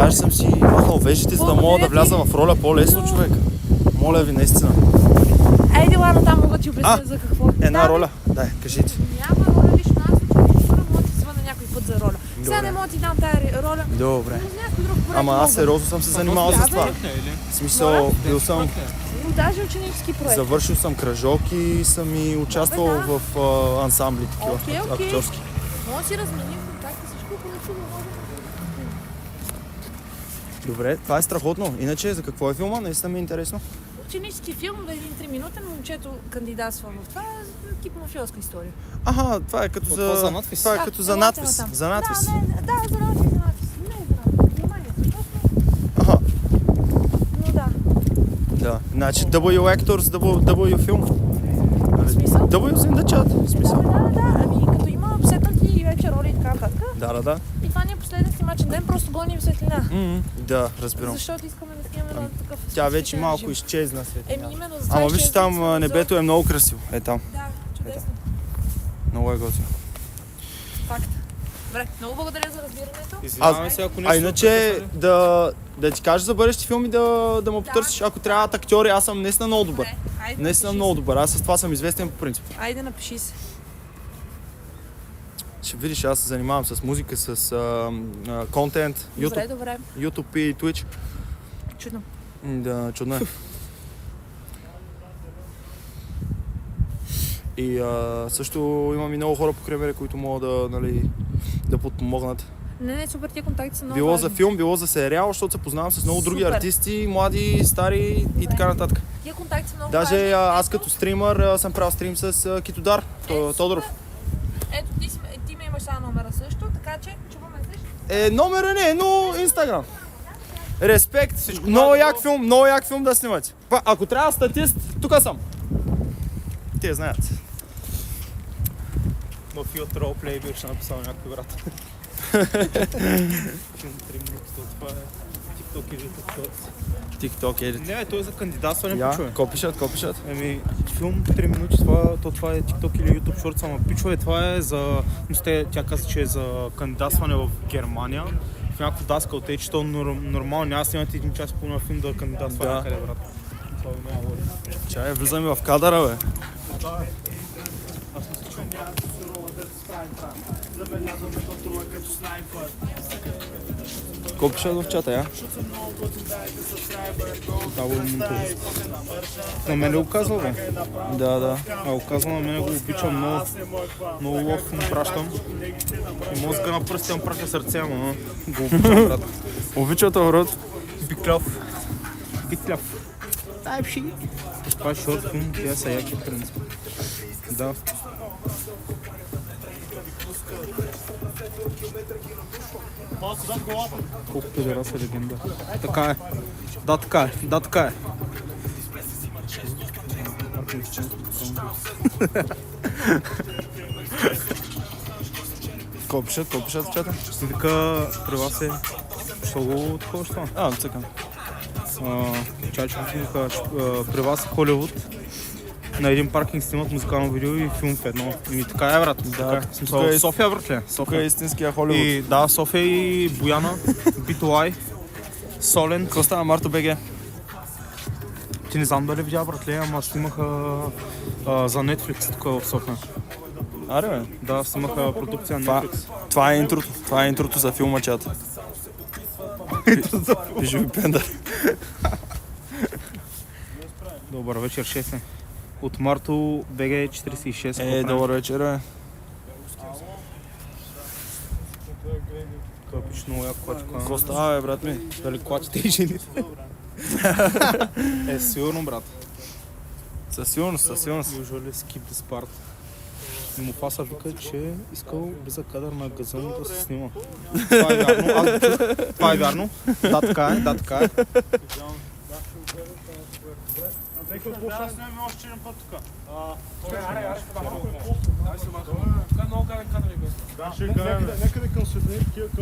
Даже съм си махал вежите, за да мога да вляза в роля по-лесно, човек. Моля ви, наистина. Айде, ладно, там мога да ти обясня за какво. Една роля. Дай, кажите. Няма роля лично аз, че първо мога да ти звъна някой път за роля. Сега не мога да ти дам тая роля. Добре. Но с някой друг проект Ама аз мога. сериозно съм се занимавал с това. В смисъл, бил съм, Даже ученически проект. завършил съм кръжок и съм и участвал в ансамбли такива, Окей. актьорски. Може да си разменим контакти, всичко хубаво може. Добре, това е страхотно. Иначе, за какво е филма? Наистина ми е интересно. Ученически филм, да един 3-минутен, момчето кандидатства в това е тип мафиозка история. Аха, това е като Това за... за надпис? Това е като за елате надпис. натам. За надпис. Да, за надпис. Не е за надпис. Внимание, защото... Аха, Но да. да. Значи W Actors, W Film. В смисъл? W in the chat. В смисъл. Да. Ами като има сетнати вече роли и така нататък. Да. И това ни е последен снимачен ден, просто гоним светлина. Да, разбирам. Защото искаме да снимаме на такъв Тя вече специфичен малко режим. изчезна след. Еми именно за това Ама виж, изчезна там целта. небето е много красиво. Е там. Да, чудесно. Много е готино. Факт. Добре, много благодаря за разбирането. Извиняваме се, ако А нещо иначе прекъсваме. да ти кажа за бъдещи филми да ме потърсиш, ако трябват актьори, аз съм наистина много добър. Добре, айде, Наистина напиши много се. добър. Аз с това съм известен по принцип. Айде, напиши се. Ще видиш, аз се занимавам с музика, с контент, Добре. YouTube и Twitch. Чудно. Да, чудно е. И също имам и много хора покрай мене, които могат да подпомогнат. Не, супер, тия контакти са много Било за важни. филм, било за сериал, защото се познавам с много други Супер. артисти, млади, стари и така нататък. Тия контакти са много важни. Даже аз Ето, като стримър съм правил стрим с Китодар, Тодоров. Ето, ти ми имаш само номера също, така че чуваме се. Номера не, но Инстаграм. Респект, много як филм да снимате. Ако трябва статист, тук съм. Те знаят. В Field Roleplay беше написал някой брат. Филм 3 минути, това е TikTok или TikTok. TikTok едит. Не, той е за кандидатстване, пичове. Копишат. Еми, филм 3 минути, това е TikTok или YouTube Shorts, ама пичове, това е за... Тя каза, че е за кандидатстване в Германия. В някакво даска от че то нормално няма снимате един час по филм да кандидатства Да. някъде, брат. Това е много лоди. Чай, влизаме в кадъра, бе. Копишат в чата, я? Това го монтажист. На мен ли го казва, бе? Да. А го казва на мен, го обичам много. Много лов му пращам. И мозъка на пръстен праха сърце, ама го обичам, брат. Обичате, брат. Бикляв. Това е шорт филм, тя са яки в принцип. Да. Колко педераса легенда. Така е. Да, така е. Копишат в чата. Вика, при вас е... Що го такова що? Цъкам. Чачо вика, при вас е Холивуд. На един паркинг снимат музикално видео и филм в едно. И така е, брат. Така е. В смисъл, тук е- София, братле. Тук е София. истинския Холивуд. И да, София и Бояна, Битолай, Солен. Какво става, Марто БГ? Ти не знам дали видя, братле, ама снимаха за Netflix тук в София. Аре, бе. Да, снимаха продукция на Netflix. Това е интрото за филма, чата. Пиши ми пендър. Добър вечер, шефе. От Марто БГ 46. Добър вечер, бе. Къпич, много як клачка. Какво става, бе, брат ми? Дали клачите и жените? Сигурно, брат. Със сигурност. Usually skip this part. И Муфаса вика, че искал близък кадър на газа му да се снима. Това е вярно. Аз го чух. Това е вярно. Да, така е. Нека по-шастаме още един път тук. Нека да към светлини, към